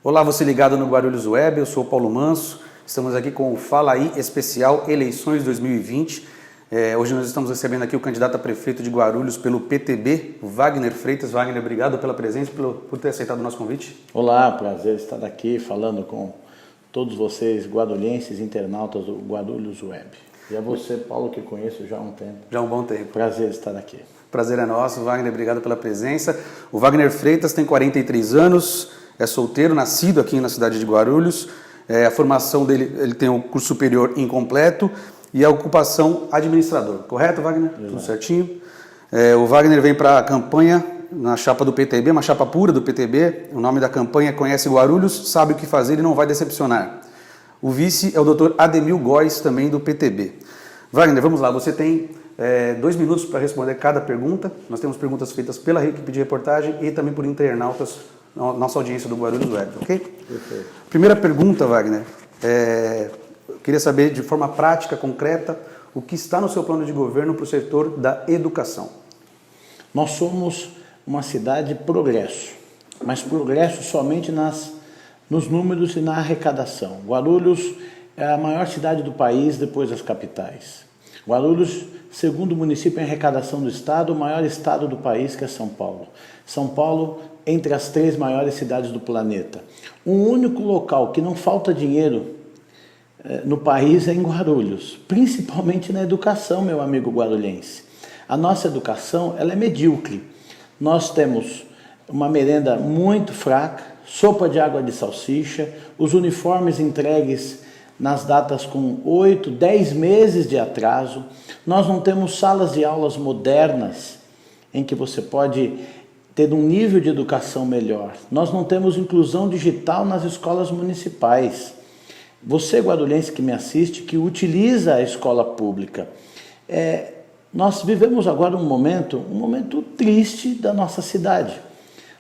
Olá, você ligado no Guarulhos Web, eu sou o Paulo Manso, estamos aqui com o Fala Aí especial Eleições 2020. Hoje nós estamos recebendo aqui o candidato a prefeito de Guarulhos pelo PTB, o Wagner Freitas. Wagner, obrigado pela presença, por ter aceitado o nosso convite. Olá, prazer estar aqui falando com todos vocês, guarulhenses, internautas do Guarulhos Web. E a você, Paulo, que conheço já há um tempo. Já há um bom tempo. Prazer estar aqui. Prazer é nosso, Wagner, obrigado pela presença. O Wagner Freitas tem 43 anos, é solteiro, nascido aqui na cidade de Guarulhos. A formação dele, ele tem um curso superior incompleto e a ocupação administrador. Correto, Wagner? Exato. Tudo certinho. O Wagner vem para a campanha na chapa do PTB, uma chapa pura do PTB. O nome da campanha é Conhece Guarulhos, sabe o que fazer e não vai decepcionar. O vice é o Dr. Ademil Góes, também do PTB. Wagner, vamos lá, você tem 2 minutos para responder cada pergunta. Nós temos perguntas feitas pela equipe de reportagem e também por internautas, nossa audiência do Guarulhos Web, ok? Perfeito. Primeira pergunta, Wagner, eu queria saber de forma prática, concreta, o que está no seu plano de governo para o setor da educação? Nós somos uma cidade progresso, mas progresso somente nos números e na arrecadação. Guarulhos é a maior cidade do país depois das capitais. Guarulhos, segundo o município em arrecadação do estado, o maior estado do país, que é São Paulo. São Paulo, entre as 3 maiores cidades do planeta. Um único local que não falta dinheiro no país é em Guarulhos, principalmente na educação, meu amigo guarulhense. A nossa educação, ela é medíocre. Nós temos uma merenda muito fraca, sopa de água de salsicha, os uniformes entregues nas datas com 8, 10 meses de atraso. Nós não temos salas de aulas modernas em que você pode ter um nível de educação melhor. Nós não temos inclusão digital nas escolas municipais. Você, guarulhense, que me assiste, que utiliza a escola pública, nós vivemos agora um momento triste da nossa cidade.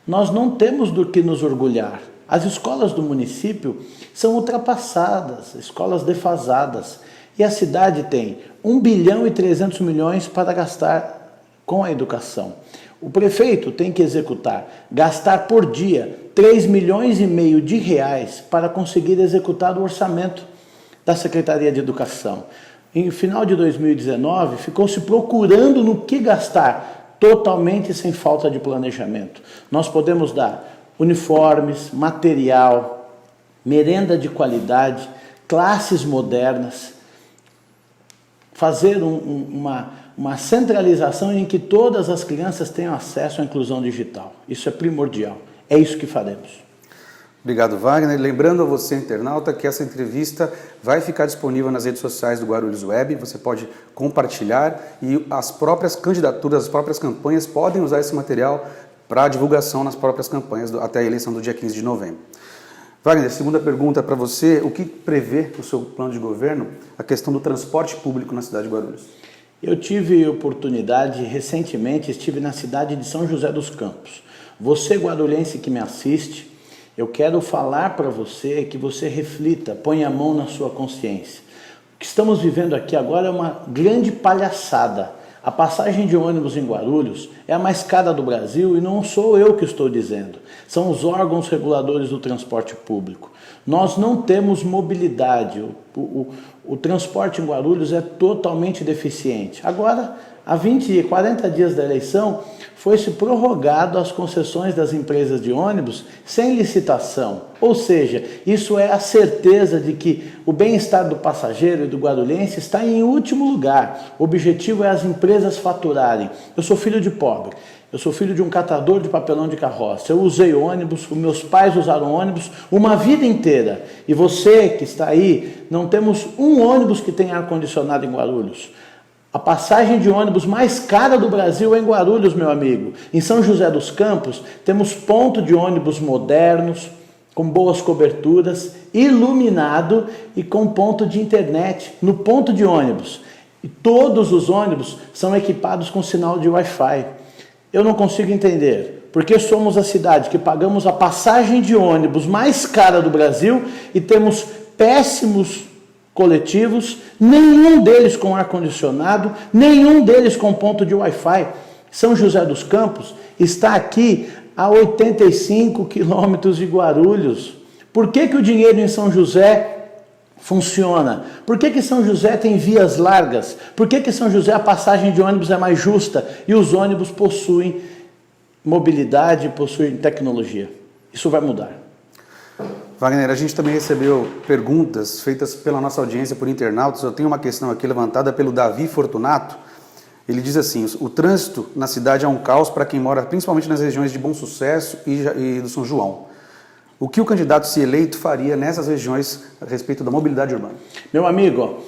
Nós não temos do que nos orgulhar. As escolas do município são ultrapassadas, escolas defasadas. E a cidade tem 1 bilhão e 300 milhões para gastar com a educação. O prefeito tem que gastar por dia 3 milhões e meio de reais para conseguir executar o orçamento da Secretaria de Educação. Em final de 2019, ficou se procurando no que gastar, totalmente sem falta de planejamento. Nós podemos dar uniformes, material, merenda de qualidade, classes modernas, fazer uma centralização em que todas as crianças tenham acesso à inclusão digital. Isso é primordial. É isso que faremos. Obrigado, Wagner. Lembrando a você, internauta, que essa entrevista vai ficar disponível nas redes sociais do Guarulhos Web. Você pode compartilhar e as próprias candidaturas, as próprias campanhas podem usar esse material para divulgação nas próprias campanhas até a eleição do dia 15 de novembro. Wagner, segunda pergunta para você. O que prevê o seu plano de governo a questão do transporte público na cidade de Guarulhos? Eu tive oportunidade, recentemente, estive na cidade de São José dos Campos. Você, guarulhense que me assiste, eu quero falar para você que você reflita, ponha a mão na sua consciência. O que estamos vivendo aqui agora é uma grande palhaçada. A passagem de ônibus em Guarulhos é a mais cara do Brasil e não sou eu que estou dizendo. São os órgãos reguladores do transporte público. Nós não temos mobilidade. O transporte em Guarulhos é totalmente deficiente. Agora, há 40 dias da eleição, foi-se prorrogado as concessões das empresas de ônibus sem licitação. Ou seja, isso é a certeza de que o bem-estar do passageiro e do guarulhense está em último lugar. O objetivo é as empresas faturarem. Eu sou filho de pobre. Eu sou filho de um catador de papelão de carroça. Eu usei ônibus, meus pais usaram ônibus uma vida inteira. E você que está aí, não temos um ônibus que tenha ar-condicionado em Guarulhos. A passagem de ônibus mais cara do Brasil é em Guarulhos, meu amigo. Em São José dos Campos, temos ponto de ônibus modernos, com boas coberturas, iluminado e com ponto de internet no ponto de ônibus. E todos os ônibus são equipados com sinal de Wi-Fi. Eu não consigo entender, porque somos a cidade que pagamos a passagem de ônibus mais cara do Brasil e temos péssimos coletivos, nenhum deles com ar-condicionado, nenhum deles com ponto de Wi-Fi. São José dos Campos está aqui a 85 quilômetros de Guarulhos. Por que o dinheiro em São José funciona? Por que São José tem vias largas? Por que São José a passagem de ônibus é mais justa e os ônibus possuem mobilidade, possuem tecnologia? Isso vai mudar. Wagner, a gente também recebeu perguntas feitas pela nossa audiência por internautas. Eu tenho uma questão aqui levantada pelo Davi Fortunato. Ele diz assim: o trânsito na cidade é um caos para quem mora principalmente nas regiões de Bom Sucesso e do São João. O que o candidato, se eleito, faria nessas regiões a respeito da mobilidade urbana? Meu amigo,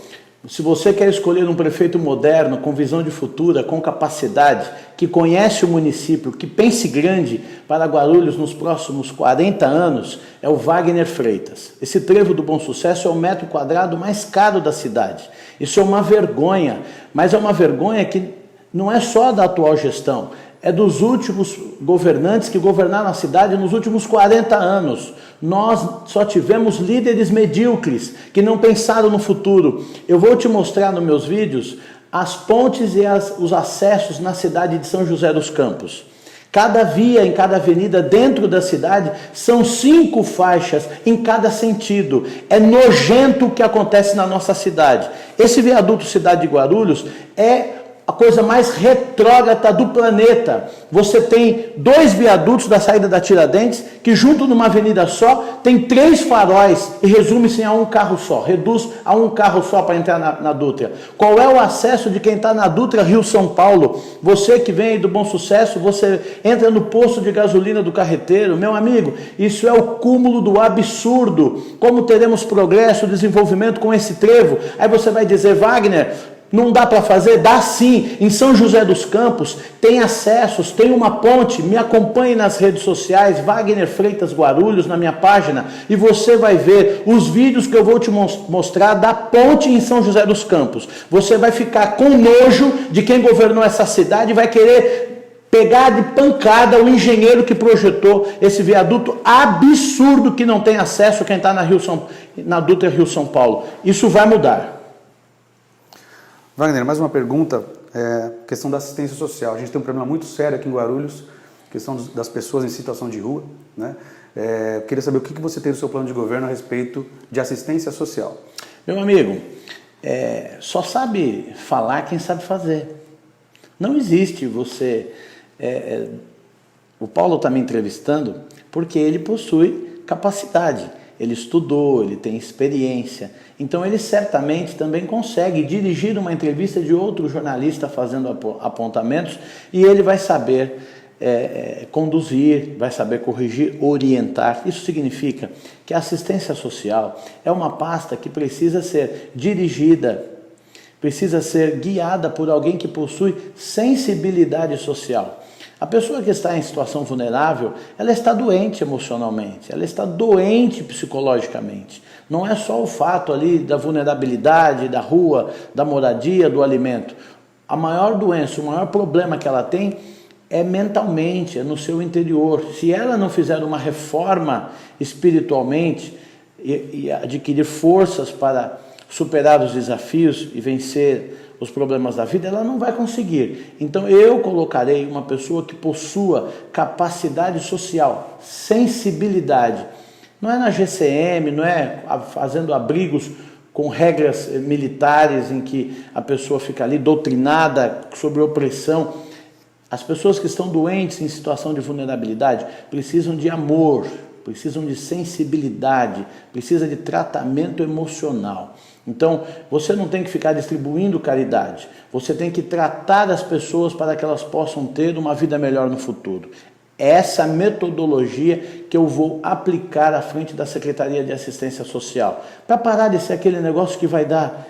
se você quer escolher um prefeito moderno, com visão de futuro, com capacidade, que conhece o município, que pense grande para Guarulhos nos próximos 40 anos, é o Wagner Freitas. Esse trevo do Bom Sucesso é o metro quadrado mais caro da cidade. Isso é uma vergonha, mas é uma vergonha que não é só da atual gestão, é dos últimos governantes que governaram a cidade nos últimos 40 anos. Nós só tivemos líderes medíocres que não pensaram no futuro. Eu vou te mostrar nos meus vídeos as pontes e os acessos na cidade de São José dos Campos. Cada via em cada avenida dentro da cidade são 5 faixas em cada sentido. É nojento o que acontece na nossa cidade. Esse viaduto Cidade de Guarulhos é a coisa mais retrógrada do planeta. Você tem 2 viadutos da saída da Tiradentes, que junto numa avenida só, tem 3 faróis e resume-se a um carro só, reduz a um carro só para entrar na Dutra. Qual é o acesso de quem está na Dutra Rio-São Paulo? Você que vem aí do Bom Sucesso, você entra no posto de gasolina do carreteiro. Meu amigo, isso é o cúmulo do absurdo. Como teremos progresso, desenvolvimento com esse trevo? Aí você vai dizer: Wagner, não dá para fazer? Dá sim. Em São José dos Campos tem acessos, tem uma ponte. Me acompanhe nas redes sociais, Wagner Freitas Guarulhos, na minha página, e você vai ver os vídeos que eu vou te mostrar da ponte em São José dos Campos. Você vai ficar com nojo de quem governou essa cidade e vai querer pegar de pancada o engenheiro que projetou esse viaduto absurdo que não tem acesso quem está na Dutra Rio-São Paulo. Isso vai mudar. Wagner, mais uma pergunta, questão da assistência social. A gente tem um problema muito sério aqui em Guarulhos, questão das pessoas em situação de rua, né? Eu queria saber o que você tem no seu plano de governo a respeito de assistência social. Meu amigo, só sabe falar quem sabe fazer. Não existe você... o Paulo está me entrevistando porque ele possui capacidade. Ele estudou, ele tem experiência, então ele certamente também consegue dirigir uma entrevista de outro jornalista fazendo apontamentos e ele vai saber conduzir, vai saber corrigir, orientar. Isso significa que a assistência social é uma pasta que precisa ser dirigida, precisa ser guiada por alguém que possui sensibilidade social. A pessoa que está em situação vulnerável, ela está doente emocionalmente, ela está doente psicologicamente. Não é só o fato ali da vulnerabilidade, da rua, da moradia, do alimento. A maior doença, o maior problema que ela tem é mentalmente, é no seu interior. Se ela não fizer uma reforma espiritualmente e adquirir forças para superar os desafios e vencer os problemas da vida, ela não vai conseguir. Então eu colocarei uma pessoa que possua capacidade social, sensibilidade. Não é na GCM, não é fazendo abrigos com regras militares em que a pessoa fica ali doutrinada sobre opressão. As pessoas que estão doentes em situação de vulnerabilidade precisam de amor, precisam de sensibilidade, precisam de tratamento emocional. Então, você não tem que ficar distribuindo caridade, você tem que tratar as pessoas para que elas possam ter uma vida melhor no futuro. Essa metodologia que eu vou aplicar à frente da Secretaria de Assistência Social, para parar de ser aquele negócio que vai dar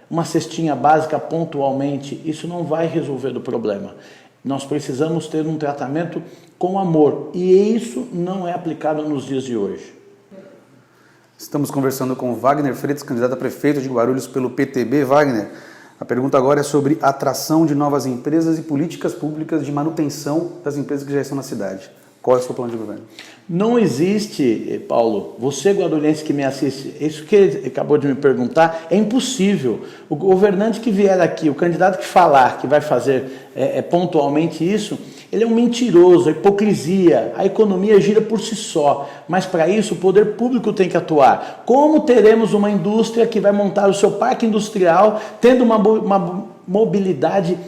uma cestinha básica pontualmente. Isso não vai resolver o problema. Nós precisamos ter um tratamento com amor, e isso não é aplicado nos dias de hoje. Estamos conversando com Wagner Freitas, candidato a prefeito de Guarulhos pelo PTB. Wagner, a pergunta agora é sobre atração de novas empresas e políticas públicas de manutenção das empresas que já estão na cidade. Qual é o seu plano de governo? Não existe, Paulo, você guarulhense que me assiste, isso que ele acabou de me perguntar, é impossível. O governante que vier aqui, o candidato que falar que vai fazer pontualmente isso, ele é um mentiroso, a hipocrisia, a economia gira por si só, mas para isso o poder público tem que atuar. Como teremos uma indústria que vai montar o seu parque industrial tendo uma mobilidade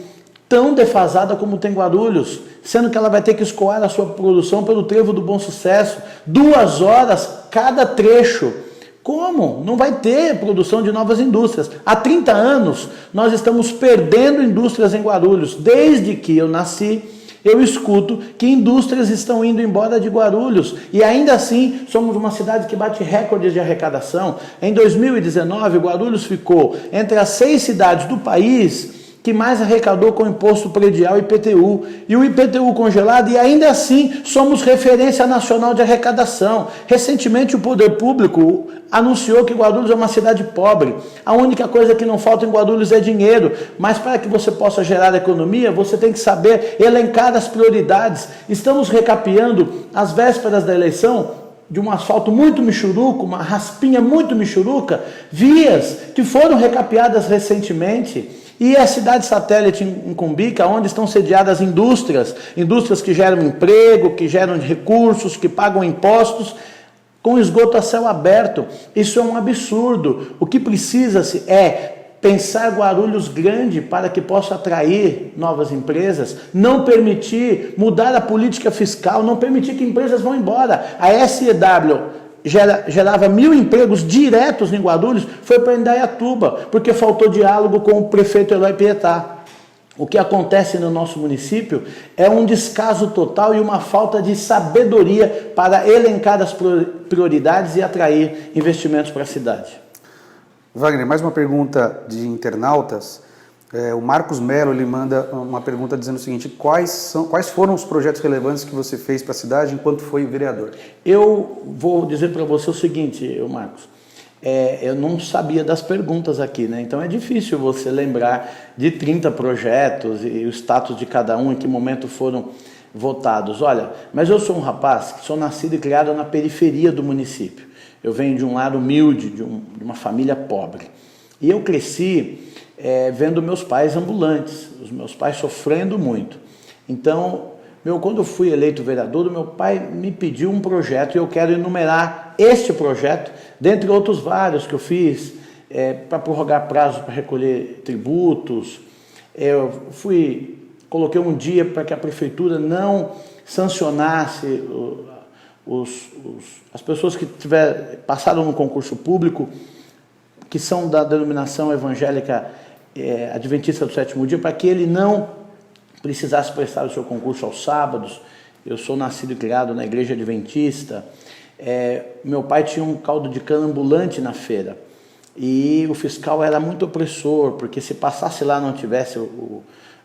tão defasada como tem Guarulhos, sendo que ela vai ter que escoar a sua produção pelo Trevo do Bom Sucesso, 2 horas cada trecho? Como? Não vai ter produção de novas indústrias. Há 30 anos nós estamos perdendo indústrias em Guarulhos. Desde que eu nasci, eu escuto que indústrias estão indo embora de Guarulhos. E ainda assim, somos uma cidade que bate recordes de arrecadação. Em 2019, Guarulhos ficou entre as 6 cidades do país que mais arrecadou com imposto predial e IPTU. E o IPTU congelado, e ainda assim somos referência nacional de arrecadação. Recentemente o poder público anunciou que Guarulhos é uma cidade pobre. A única coisa que não falta em Guarulhos é dinheiro. Mas para que você possa gerar economia, você tem que saber elencar as prioridades. Estamos recapeando às vésperas da eleição de um asfalto muito michuruco, uma raspinha muito michuruca, vias que foram recapeadas recentemente. E a cidade satélite em Cumbica, onde estão sediadas indústrias que geram emprego, que geram recursos, que pagam impostos, com esgoto a céu aberto. Isso é um absurdo. O que precisa-se é pensar Guarulhos grande para que possa atrair novas empresas, não permitir mudar a política fiscal, não permitir que empresas vão embora. A SEW gerava 1.000 empregos diretos em Guarulhos, foi para Indaiatuba, porque faltou diálogo com o prefeito Eloy Pietá. O que acontece no nosso município é um descaso total e uma falta de sabedoria para elencar as prioridades e atrair investimentos para a cidade. Wagner, mais uma pergunta de internautas. O Marcos Melo, ele manda uma pergunta dizendo o seguinte: quais foram os projetos relevantes que você fez para a cidade enquanto foi vereador? Eu vou dizer para você o seguinte, Marcos, eu não sabia das perguntas aqui, né? Então é difícil você lembrar de 30 projetos e o status de cada um, em que momento foram votados. Olha, mas eu sou um rapaz que sou nascido e criado na periferia do município. Eu venho de um lar humilde, de uma família pobre. E eu cresci vendo meus pais ambulantes, os meus pais sofrendo muito. Então, quando eu fui eleito vereador, meu pai me pediu um projeto e eu quero enumerar este projeto, dentre outros vários que eu fiz, para prorrogar prazo para recolher tributos. Eu coloquei um dia para que a prefeitura não sancionasse as pessoas que passaram no concurso público, que são da denominação evangélica adventista do sétimo dia, para que ele não precisasse prestar o seu concurso aos sábados. Eu sou nascido e criado na igreja adventista. Meu pai tinha um caldo de cana ambulante na feira e o fiscal era muito opressor, porque se passasse lá e não tivesse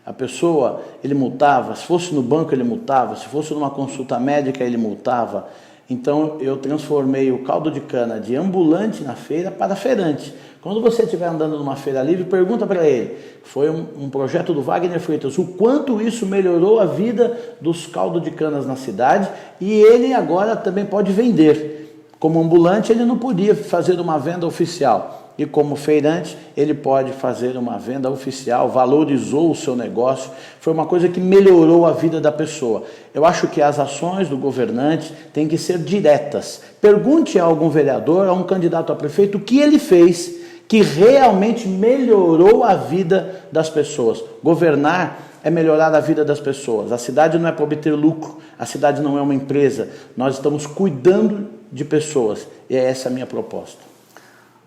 a pessoa, ele multava. Se fosse no banco, ele multava. Se fosse numa consulta médica, ele multava. Então eu transformei o caldo de cana de ambulante na feira para feirante. Quando você estiver andando numa feira livre, pergunta para ele. Foi um projeto do Wagner Freitas, o quanto isso melhorou a vida dos caldos de canas na cidade, e ele agora também pode vender. Como ambulante, ele não podia fazer uma venda oficial, e como feirante, ele pode fazer uma venda oficial, valorizou o seu negócio, foi uma coisa que melhorou a vida da pessoa. Eu acho que as ações do governante têm que ser diretas. Pergunte a algum vereador, a um candidato a prefeito, o que ele fez que realmente melhorou a vida das pessoas. Governar é melhorar a vida das pessoas. A cidade não é para obter lucro, a cidade não é uma empresa. Nós estamos cuidando de pessoas, e é essa a minha proposta.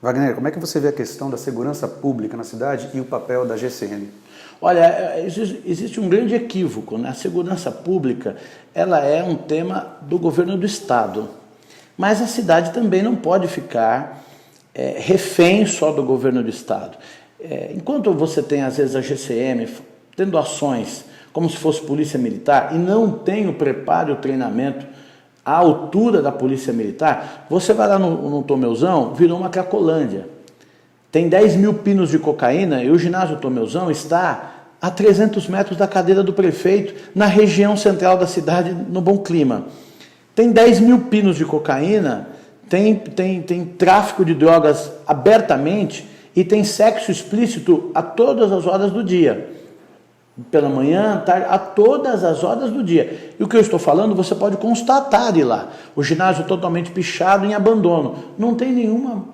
Wagner, como é que você vê a questão da segurança pública na cidade e o papel da GCM? Olha, existe um grande equívoco, né? A segurança pública, ela é um tema do governo do Estado, mas a cidade também não pode ficar refém só do governo do Estado. Enquanto você tem, às vezes, a GCM tendo ações como se fosse polícia militar e não tem o preparo e o treinamento à altura da polícia militar, você vai lá no Tomeuzão, virou uma Cracolândia. Tem 10.000 pinos de cocaína e o ginásio Tomeuzão está a 300 metros da cadeira do prefeito, na região central da cidade, no Bom Clima. Tem 10.000 pinos de cocaína, tem tráfico de drogas abertamente e tem sexo explícito a todas as horas do dia. pela manhã, tarde, a todas as horas do dia. E o que eu estou falando, você pode constatar lá. O ginásio totalmente pichado, em abandono. Não tem nenhuma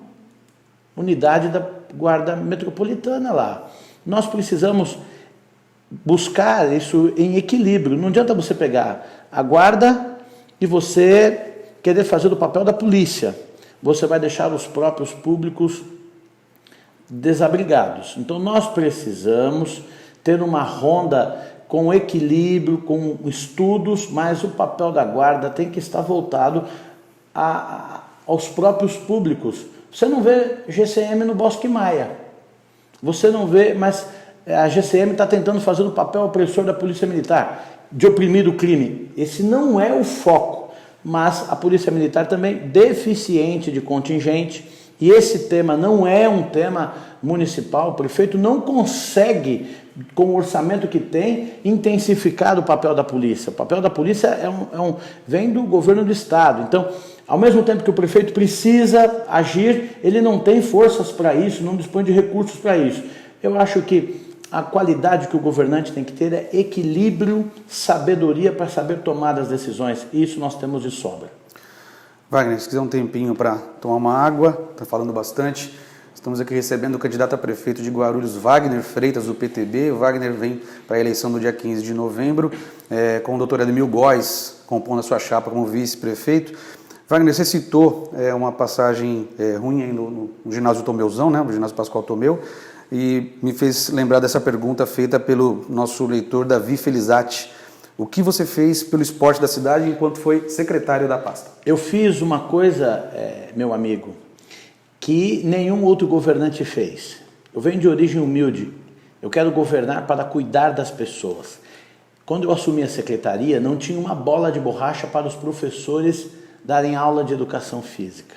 unidade da Guarda Metropolitana lá. Nós precisamos buscar isso em equilíbrio. Não adianta você pegar a guarda e você querer fazer o papel da polícia. Você vai deixar os próprios públicos desabrigados. Então nós precisamos ter uma ronda com equilíbrio, com estudos, mas o papel da guarda tem que estar voltado aos próprios públicos. Você não vê GCM no Bosque Maia. Você não vê, mas a GCM está tentando fazer o papel opressor da Polícia Militar, de oprimir o crime. Esse não é o foco, mas a Polícia Militar também deficiente de contingente, e esse tema não é um tema municipal. O prefeito não consegue, com o orçamento que tem, intensificar o papel da polícia. O papel da polícia vem do governo do estado. Então, ao mesmo tempo que o prefeito precisa agir, ele não tem forças para isso, não dispõe de recursos para isso. Eu acho que a qualidade que o governante tem que ter é equilíbrio, sabedoria para saber tomar as decisões. E isso nós temos de sobra. Wagner, se quiser um tempinho para tomar uma água, está falando bastante. Estamos aqui recebendo o candidato a prefeito de Guarulhos, Wagner Freitas, do PTB. O Wagner vem para a eleição do dia 15 de novembro, com o doutor Edmil Góes compondo a sua chapa como vice-prefeito. Wagner, você citou uma passagem ruim aí no ginásio Tomeuzão, né, no ginásio Pascoal Tomeu, e me fez lembrar dessa pergunta feita pelo nosso leitor Davi Felizati. O que você fez pelo esporte da cidade enquanto foi secretário da pasta? Eu fiz uma coisa, meu amigo, que nenhum outro governante fez. Eu venho de origem humilde. Eu quero governar para cuidar das pessoas. Quando eu assumi a secretaria, não tinha uma bola de borracha para os professores darem aula de educação física.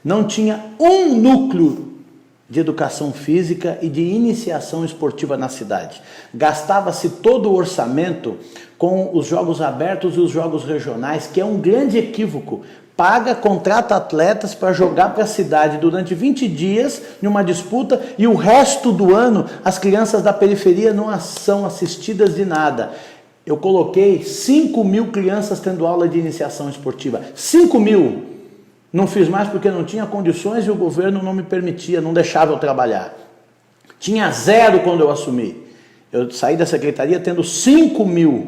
Não tinha um núcleo de educação física e de iniciação esportiva na cidade. Gastava-se todo o orçamento com os jogos abertos e os jogos regionais, que é um grande equívoco. Paga, contrata atletas para jogar para a cidade durante 20 dias em uma disputa, e o resto do ano as crianças da periferia não são assistidas de nada. Eu coloquei 5.000 crianças tendo aula de iniciação esportiva. 5.000! Não fiz mais porque não tinha condições e o governo não me permitia, não deixava eu trabalhar. Tinha 0 quando eu assumi. Eu saí da secretaria tendo 5.000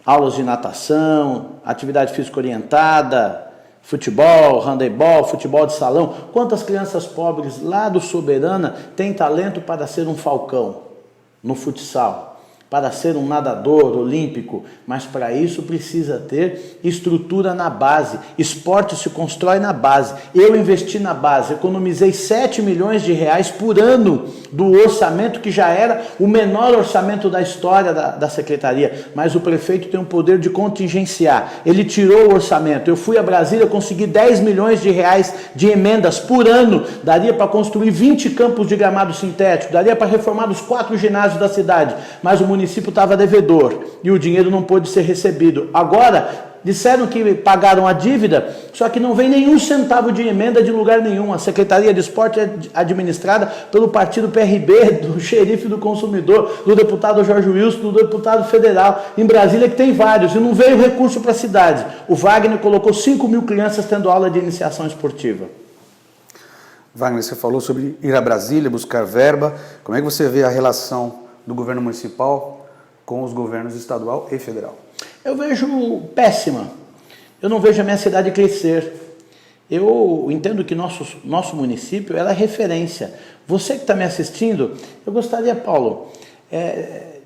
aulas de natação, atividade física orientada, futebol, handebol, futebol de salão. Quantas crianças pobres lá do Soberana têm talento para ser um falcão no futsal? Para ser um nadador olímpico, mas para isso precisa ter estrutura na base. Esporte se constrói na base. Eu investi na base, economizei 7 milhões de reais por ano do orçamento, que já era o menor orçamento da história da secretaria, mas o prefeito tem o poder de contingenciar. Ele tirou o orçamento. Eu fui a Brasília, consegui 10 milhões de reais de emendas por ano, daria para construir 20 campos de gramado sintético, daria para reformar os 4 ginásios da cidade, mas o município estava devedor e o dinheiro não pôde ser recebido. Agora, disseram que pagaram a dívida, só que não vem nenhum centavo de emenda de lugar nenhum. A Secretaria de Esporte é administrada pelo partido PRB, do xerife do consumidor, do deputado Jorge Wilson, do deputado federal, em Brasília, que tem vários, e não veio recurso para a cidade. O Wagner colocou 5.000 crianças tendo aula de iniciação esportiva. Wagner, você falou sobre ir a Brasília, buscar verba. Como é que você vê a relação do governo municipal com os governos estadual e federal? Eu vejo péssima. Eu não vejo a minha cidade crescer. Eu entendo que nosso município é referência. Você que está me assistindo, eu gostaria, Paulo,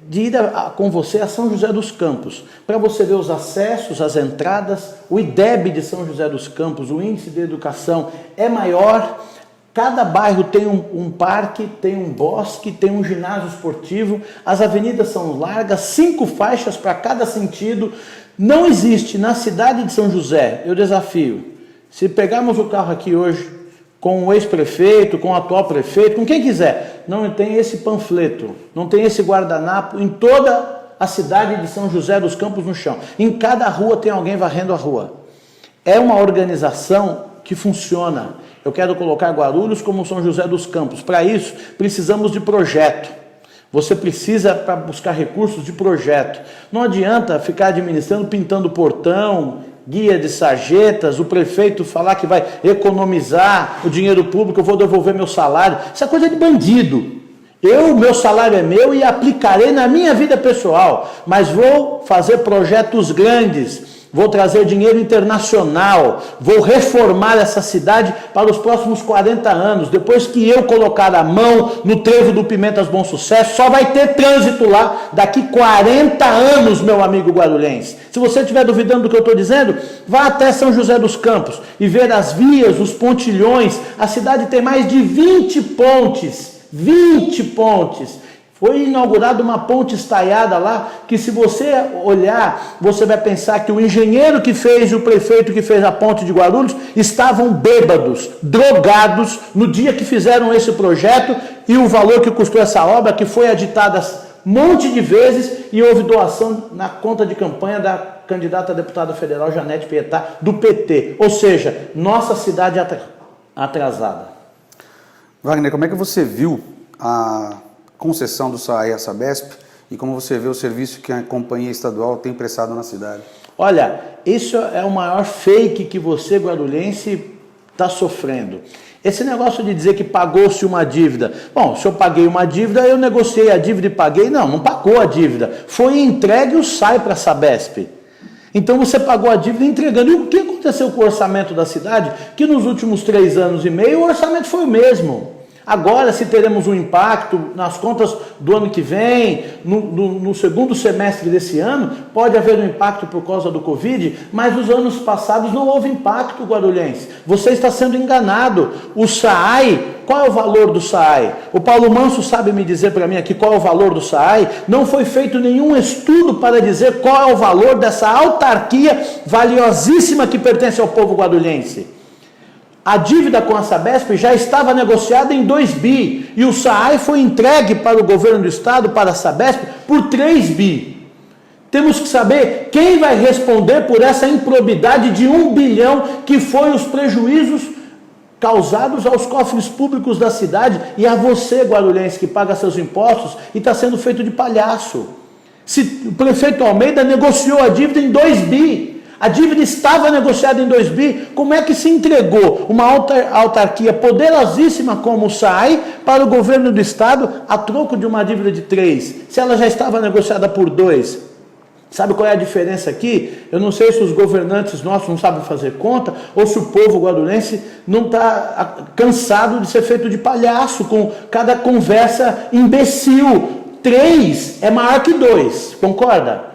de ir com você a São José dos Campos, para você ver os acessos, as entradas, o IDEB de São José dos Campos, o índice de educação é maior. Cada bairro tem um parque, tem um bosque, tem um ginásio esportivo, as avenidas são largas, 5 faixas para cada sentido. Não existe na cidade de São José, eu desafio, se pegarmos o carro aqui hoje, com o ex-prefeito, com o atual prefeito, com quem quiser, não tem esse panfleto, não tem esse guardanapo em toda a cidade de São José dos Campos no chão. Em cada rua tem alguém varrendo a rua. É uma organização que funciona. Eu quero colocar Guarulhos como São José dos Campos. Para isso, precisamos de projeto. Você precisa para buscar recursos de projeto. Não adianta ficar administrando, pintando portão, guia de sarjetas, o prefeito falar que vai economizar o dinheiro público, eu vou devolver meu salário. Isso é coisa de bandido. Meu salário é meu e aplicarei na minha vida pessoal, mas vou fazer projetos grandes, vou trazer dinheiro internacional, vou reformar essa cidade para os próximos 40 anos. Depois que eu colocar a mão no trevo do Pimentas Bom Sucesso, só vai ter trânsito lá daqui 40 anos, meu amigo guarulhense. Se você estiver duvidando do que eu estou dizendo, vá até São José dos Campos e ver as vias, os pontilhões. A cidade tem mais de 20 pontes. 20 pontes. Foi inaugurada uma ponte estaiada lá, que se você olhar, você vai pensar que o engenheiro que fez e o prefeito que fez a ponte de Guarulhos estavam bêbados, drogados, no dia que fizeram esse projeto, e o valor que custou essa obra, que foi aditada um monte de vezes, e houve doação na conta de campanha da candidata a deputada federal Janete Pietá, do PT. Ou seja, nossa cidade atrasada. Wagner, como é que você viu a concessão do SAAI à Sabesp e como você vê o serviço que a companhia estadual tem prestado na cidade? Olha, isso é o maior fake que você, guarulhense, está sofrendo. Esse negócio de dizer que pagou-se uma dívida. Bom, se eu paguei uma dívida, eu negociei a dívida e paguei. Não pagou a dívida. Foi entregue o SAAI para a Sabesp. Então você pagou a dívida entregando. E o que aconteceu com o orçamento da cidade? Que nos últimos 3 anos e meio o orçamento foi o mesmo. Agora, se teremos um impacto nas contas do ano que vem, no segundo semestre desse ano, pode haver um impacto por causa do Covid, mas nos anos passados não houve impacto, guarulhense. Você está sendo enganado. O SAAI, qual é o valor do SAAI? O Paulo Manso sabe me dizer para mim aqui qual é o valor do SAAI? Não foi feito nenhum estudo para dizer qual é o valor dessa autarquia valiosíssima que pertence ao povo guarulhense. A dívida com a Sabesp já estava negociada em 2 bi e o SAAI foi entregue para o governo do estado, para a Sabesp, por 3 bi. Temos que saber quem vai responder por essa improbidade de 1 bilhão que foi os prejuízos causados aos cofres públicos da cidade e a você, guarulhense, que paga seus impostos e está sendo feito de palhaço. Se o prefeito Almeida negociou a dívida em 2 bi, a dívida estava negociada em 2 bi, como é que se entregou uma autarquia poderosíssima como o SAAI para o governo do estado a troco de uma dívida de 3, se ela já estava negociada por 2? Sabe qual é a diferença aqui? Eu não sei se os governantes nossos não sabem fazer conta ou se o povo guarulhense não está cansado de ser feito de palhaço com cada conversa imbecil. 3 é maior que 2, concorda?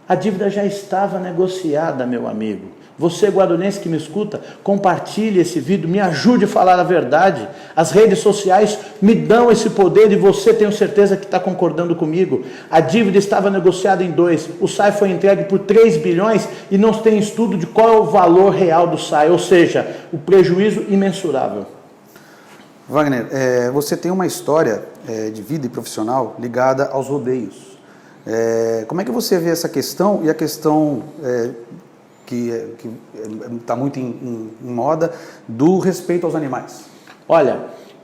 A dívida já estava negociada, meu amigo. Você, guarulhense que me escuta, compartilhe esse vídeo, me ajude a falar a verdade. As redes sociais me dão esse poder e você, tenho certeza que está concordando comigo. A dívida estava negociada em 2, o SAAI foi entregue por 3 bilhões e não tem estudo de qual é o valor real do SAAI, ou seja, o prejuízo imensurável. Wagner, você tem uma história de vida e profissional ligada aos rodeios. Como é que você vê essa questão e a questão que está muito em moda do respeito aos animais? Olha,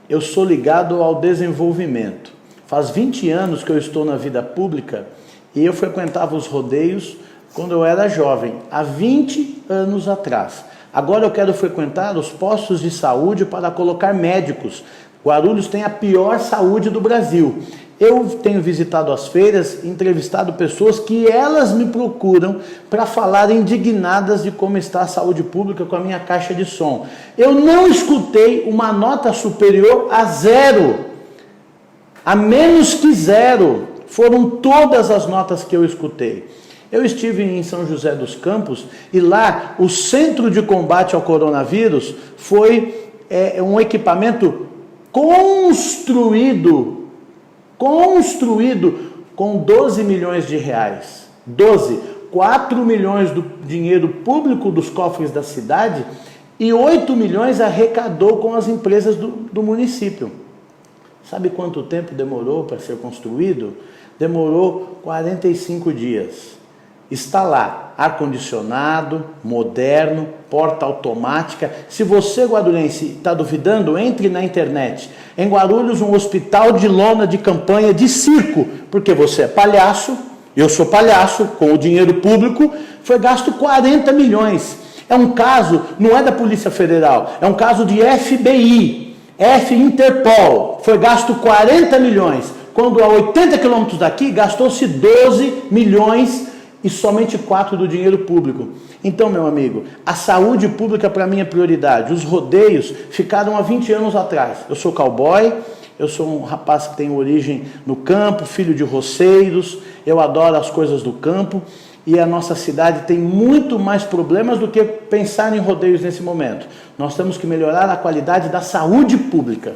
eu sou ligado ao desenvolvimento. Faz 20 anos que eu estou na vida pública e eu frequentava os rodeios quando eu era jovem, há 20 anos atrás. Agora eu quero frequentar os postos de saúde para colocar médicos. Guarulhos tem a pior saúde do Brasil. Eu tenho visitado as feiras, entrevistado pessoas que elas me procuram para falar indignadas de como está a saúde pública com a minha caixa de som. Eu não escutei uma nota superior a 0, a menos que 0. Foram todas as notas que eu escutei. Eu estive em São José dos Campos e lá o Centro de Combate ao Coronavírus foi um equipamento construído com 12 milhões de reais. 4 milhões do dinheiro público dos cofres da cidade e 8 milhões arrecadou com as empresas do município. Sabe quanto tempo demorou para ser construído? Demorou 45 dias. está lá, ar-condicionado, moderno, porta automática. Se você, guarulhense, está duvidando, entre na internet. Em Guarulhos, um hospital de lona de campanha de circo, porque você é palhaço, eu sou palhaço, com o dinheiro público, foi gasto 40 milhões. É um caso, não é da Polícia Federal, é um caso de FBI, Interpol, foi gasto 40 milhões, quando a 80 quilômetros daqui gastou-se 12 milhões e somente 4 do dinheiro público. Então, meu amigo, a saúde pública para mim é prioridade. Os rodeios ficaram há 20 anos atrás. Eu sou cowboy, eu sou um rapaz que tem origem no campo, filho de roceiros, eu adoro as coisas do campo e a nossa cidade tem muito mais problemas do que pensar em rodeios nesse momento. Nós temos que melhorar a qualidade da saúde pública.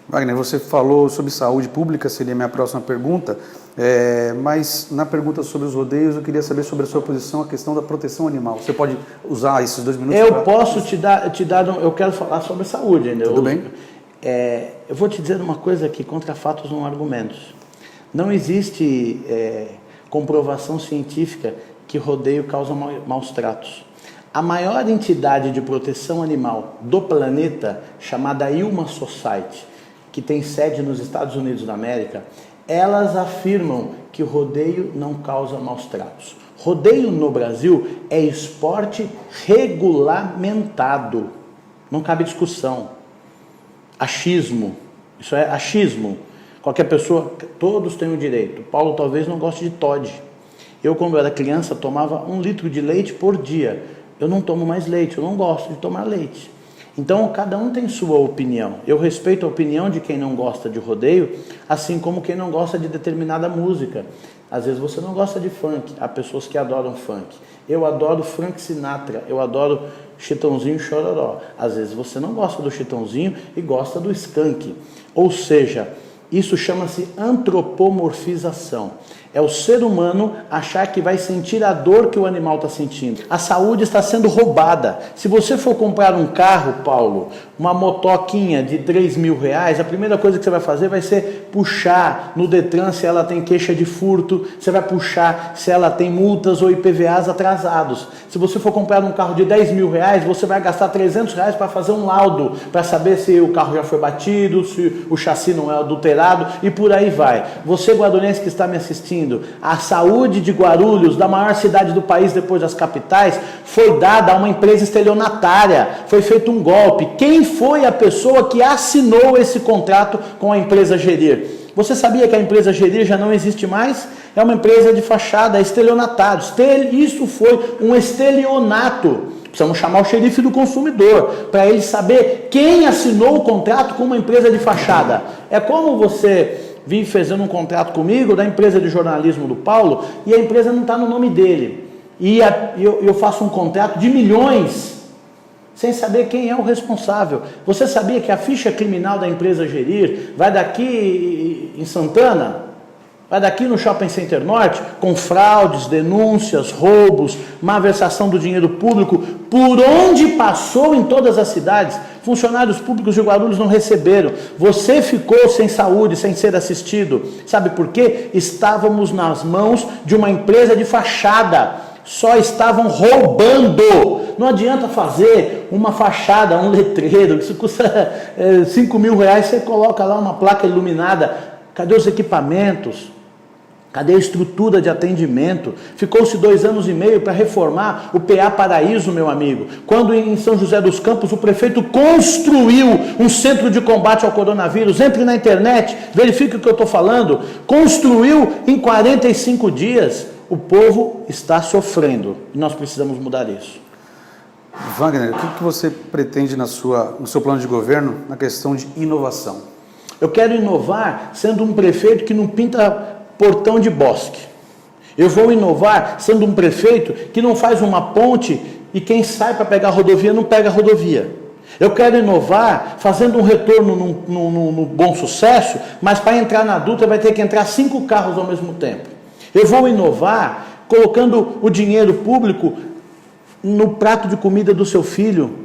Wagner, você falou sobre saúde pública, seria a minha próxima pergunta, mas na pergunta sobre os rodeios eu queria saber sobre a sua posição, a questão da proteção animal. Você pode usar esses 2 minutos? Eu posso te dar, eu quero falar sobre saúde ainda. Tudo bem? Eu vou te dizer uma coisa aqui, contra fatos não argumentos. Não existe comprovação científica que rodeio causa maus tratos. A maior entidade de proteção animal do planeta, chamada Ilma Society, que tem sede nos Estados Unidos da América, elas afirmam que o rodeio não causa maus tratos. Rodeio no Brasil é esporte regulamentado. Não cabe discussão. Achismo. Isso é achismo. Qualquer pessoa, todos têm o direito. Paulo talvez não goste de Toddy. Eu, quando era criança, tomava 1 litro de leite por dia. Eu não tomo mais leite, eu não gosto de tomar leite. Então, cada um tem sua opinião. Eu respeito a opinião de quem não gosta de rodeio, assim como quem não gosta de determinada música. Às vezes você não gosta de funk, há pessoas que adoram funk. Eu adoro Frank Sinatra, eu adoro Chitãozinho e Chororó. Às vezes você não gosta do Chitãozinho e gosta do Skank. Ou seja, isso chama-se antropomorfização. É o ser humano achar que vai sentir a dor que o animal está sentindo. A saúde está sendo roubada. Se você for comprar um carro, Paulo, uma motoquinha de 3 mil reais, a primeira coisa que você vai fazer vai ser puxar no Detran se ela tem queixa de furto, você vai puxar se ela tem multas ou IPVAs atrasados. Se você for comprar um carro de 10 mil reais, você vai gastar 300 reais para fazer um laudo, para saber se o carro já foi batido, se o chassi não é adulterado e por aí vai. Você, guarulhense que está me assistindo, a saúde de Guarulhos, da maior cidade do país depois das capitais, foi dada a uma empresa estelionatária, foi feito um golpe. Quem foi a pessoa que assinou esse contrato com a empresa Gerir? Você sabia que a empresa Gerir já não existe mais? É uma empresa de fachada, estelionatário. Isso foi um estelionato. Precisamos chamar o xerife do consumidor, para ele saber quem assinou o contrato com uma empresa de fachada. É como você vir fazendo um contrato comigo da empresa de jornalismo do Paulo e a empresa não está no nome dele. E eu faço um contrato de milhões sem saber quem é o responsável. Você sabia que a ficha criminal da empresa Gerir vai daqui em Santana, vai daqui no Shopping Center Norte, com fraudes, denúncias, roubos, malversação do dinheiro público, por onde passou em todas as cidades. Funcionários públicos de Guarulhos não receberam. Você ficou sem saúde, sem ser assistido. Sabe por quê? Estávamos nas mãos de uma empresa de fachada. Só estavam roubando. Não adianta fazer uma fachada, um letreiro, isso custa 5 mil reais, você coloca lá uma placa iluminada. Cadê os equipamentos? Cadê a estrutura de atendimento? Ficou-se 2 anos e meio para reformar o PA Paraíso, meu amigo. Quando em São José dos Campos o prefeito construiu um centro de combate ao coronavírus, entre na internet, verifique o que eu estou falando, construiu em 45 dias. O povo está sofrendo e nós precisamos mudar isso. Wagner, o que você pretende no seu plano de governo na questão de inovação? Eu quero inovar sendo um prefeito que não pinta portão de bosque. Eu vou inovar sendo um prefeito que não faz uma ponte e quem sai para pegar a rodovia não pega a rodovia. Eu quero inovar fazendo um retorno no Bom Sucesso, mas para entrar na Dutra vai ter que entrar 5 carros ao mesmo tempo. Eu vou inovar colocando o dinheiro público no prato de comida do seu filho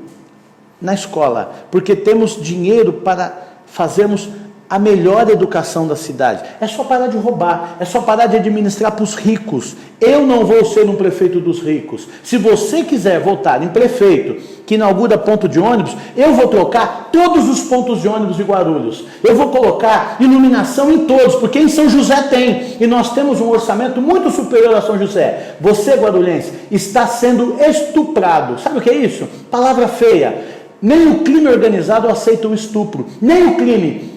na escola, porque temos dinheiro para fazermos a melhor educação da cidade. É só parar de roubar, é só parar de administrar para os ricos. Eu não vou ser um prefeito dos ricos. Se você quiser votar em prefeito que inaugura ponto de ônibus, eu vou trocar todos os pontos de ônibus de Guarulhos. Eu vou colocar iluminação em todos, porque em São José tem. E nós temos um orçamento muito superior a São José. Você, guarulhense, está sendo estuprado. Sabe o que é isso? Palavra feia. Nem o crime organizado aceita o estupro. Nem o crime.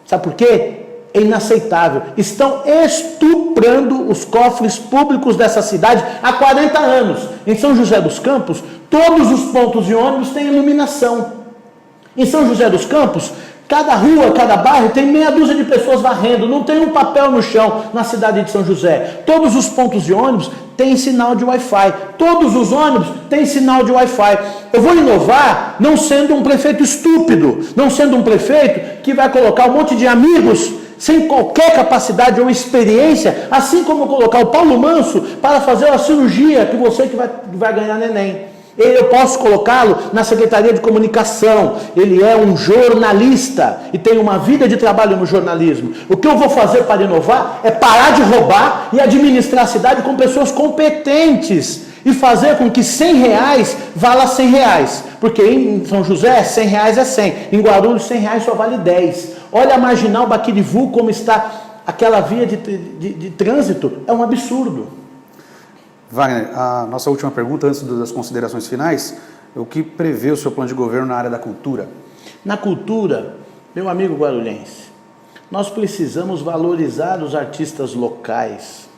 Sabe por quê? É inaceitável. Estão estuprando os cofres públicos dessa cidade há 40 anos. Em São José dos Campos, todos os pontos de ônibus têm iluminação. Em São José dos Campos, cada rua, cada bairro tem meia dúzia de pessoas varrendo. Não tem um papel no chão na cidade de São José. Todos os pontos de ônibus têm sinal de Wi-Fi. Todos os ônibus têm sinal de Wi-Fi. Eu vou inovar não sendo um prefeito estúpido, não sendo um prefeito que vai colocar um monte de amigos sem qualquer capacidade ou experiência, assim como colocar o Paulo Manso para fazer a cirurgia que você que vai ganhar neném. Eu posso colocá-lo na Secretaria de Comunicação. Ele é um jornalista e tem uma vida de trabalho no jornalismo. O que eu vou fazer para inovar é parar de roubar e administrar a cidade com pessoas competentes e fazer com que R$100 vala R$100. Porque em São José, R$100 é 100. Em Guarulhos, R$100 só vale 10. Olha a Marginal Baquirivu, como está aquela via de trânsito. É um absurdo. Wagner, a nossa última pergunta, antes das considerações finais, o que prevê o seu plano de governo na área da cultura? Na cultura, meu amigo guarulhense, nós precisamos valorizar os artistas locais.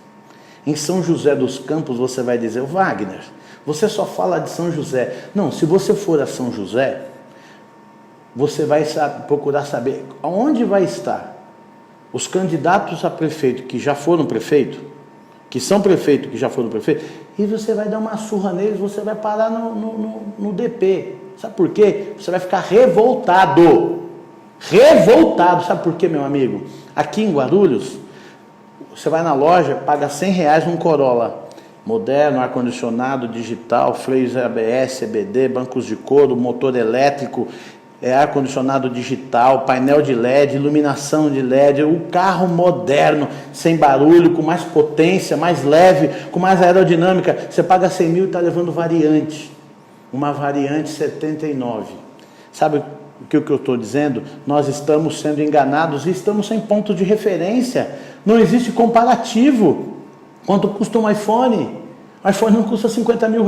Em São José dos Campos você vai dizer, Wagner, você só fala de São José. Não, se você for a São José, você vai procurar saber onde vai estar os candidatos a prefeito que já foram prefeito, que são prefeito, que já foram prefeito, e você vai dar uma surra neles, você vai parar no DP. Sabe por quê? Você vai ficar revoltado. Revoltado. Sabe por quê, meu amigo? Aqui em Guarulhos, você vai na loja, paga R$100 num Corolla. Moderno, ar-condicionado, digital, freios ABS, EBD, bancos de couro, motor elétrico, ar-condicionado digital, painel de LED, iluminação de LED, o carro moderno, sem barulho, com mais potência, mais leve, com mais aerodinâmica. Você paga 100 mil e está levando variante, uma variante 79. Sabe o que eu estou dizendo? Nós estamos sendo enganados e estamos sem ponto de referência. Não existe comparativo. Quanto custa um iPhone? O iPhone não custa R$50 mil.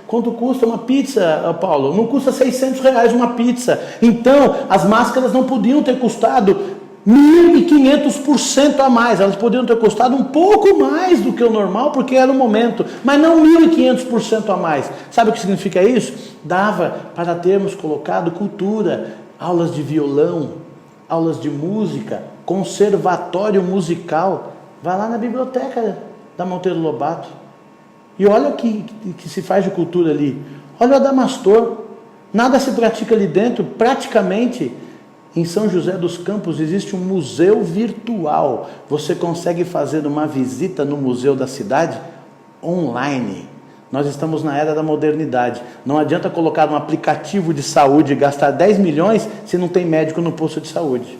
Quanto custa uma pizza, Paulo? Não custa R$600 uma pizza. Então, as máscaras não podiam ter custado 1.500% a mais. Elas podiam ter custado um pouco mais do que o normal, porque era o momento. Mas não 1.500% a mais. Sabe o que significa isso? Dava para termos colocado cultura, aulas de violão, aulas de música, conservatório musical. Vai lá na biblioteca da Monteiro Lobato. E olha o que se faz de cultura ali. Olha o Adamastor. Nada se pratica ali dentro. Praticamente, em São José dos Campos, existe um museu virtual. Você consegue fazer uma visita no museu da cidade online. Nós estamos na era da modernidade. Não adianta colocar um aplicativo de saúde e gastar 10 milhões se não tem médico no posto de saúde.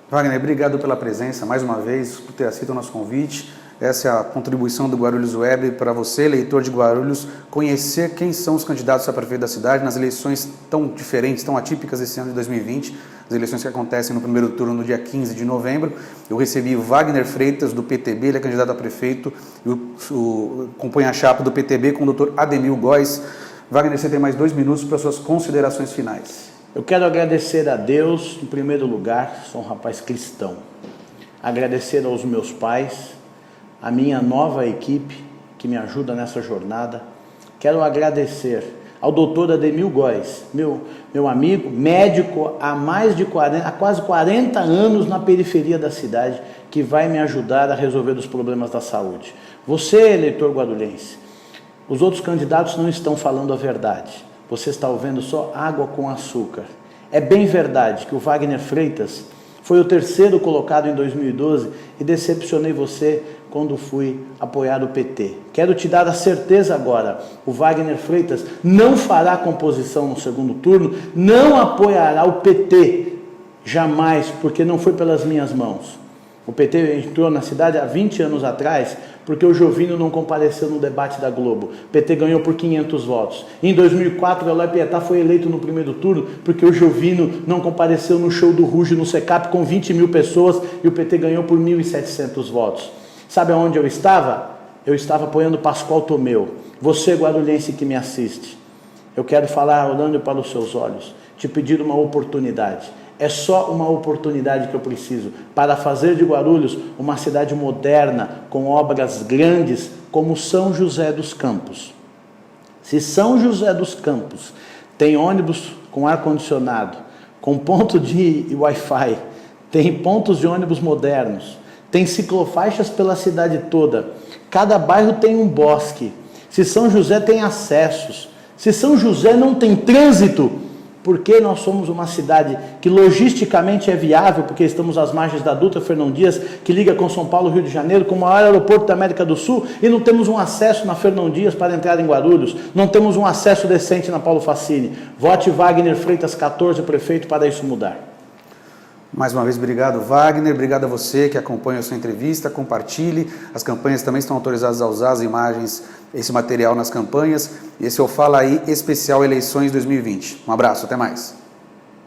Wagner, obrigado pela presença mais uma vez, por ter aceito o nosso convite. Essa é a contribuição do Guarulhos Web para você, eleitor de Guarulhos, conhecer quem são os candidatos a prefeito da cidade nas eleições tão diferentes, tão atípicas esse ano de 2020, as eleições que acontecem no primeiro turno no dia 15 de novembro. Eu recebi o Wagner Freitas, do PTB, ele é candidato a prefeito, compõe a chapa do PTB com o Dr. Ademil Góes. Wagner, você tem mais 2 minutos para suas considerações finais. Eu quero agradecer a Deus, em primeiro lugar, sou um rapaz cristão. Agradecer aos meus pais, a minha nova equipe que me ajuda nessa jornada. Quero agradecer ao doutor Ademil Góes, meu amigo, médico há quase 40 anos na periferia da cidade, que vai me ajudar a resolver os problemas da saúde. Você, eleitor guarulhense, os outros candidatos não estão falando a verdade. Você está ouvindo só água com açúcar. É bem verdade que o Wagner Freitas foi o 3º colocado em 2012 e decepcionei você quando fui apoiar o PT. Quero te dar a certeza agora, o Wagner Freitas não fará composição no segundo turno, não apoiará o PT Jamais, porque não foi pelas minhas mãos. O PT entrou na cidade há 20 anos atrás porque o Jovino não compareceu no debate da Globo. O PT ganhou por 500 votos. Em 2004, o Eloy Pietá foi eleito no primeiro turno porque o Jovino não compareceu no show do Ruge no Secap com 20 mil pessoas e o PT ganhou por 1.700 votos. Sabe aonde eu estava? Eu estava apoiando Pascoal Tomeu. Você, guarulhense que me assiste, eu quero falar olhando para os seus olhos, te pedir uma oportunidade. É só uma oportunidade que eu preciso para fazer de Guarulhos uma cidade moderna, com obras grandes, como São José dos Campos. Se São José dos Campos tem ônibus com ar-condicionado, com ponto de Wi-Fi, tem pontos de ônibus modernos, tem ciclofaixas pela cidade toda, cada bairro tem um bosque, se São José tem acessos, se São José não tem trânsito, porque nós somos uma cidade que logisticamente é viável, porque estamos às margens da Dutra Fernão Dias, que liga com São Paulo, Rio de Janeiro, com o maior aeroporto da América do Sul, e não temos um acesso na Fernão Dias para entrar em Guarulhos, não temos um acesso decente na Paulo Facini. Vote Wagner Freitas 14, prefeito, para isso mudar. Mais uma vez, obrigado, Wagner. Obrigado a você que acompanha a sua entrevista. Compartilhe. As campanhas também estão autorizadas a usar as imagens, esse material nas campanhas. Esse é o Fala Aí especial Eleições 2020. Um abraço, até mais.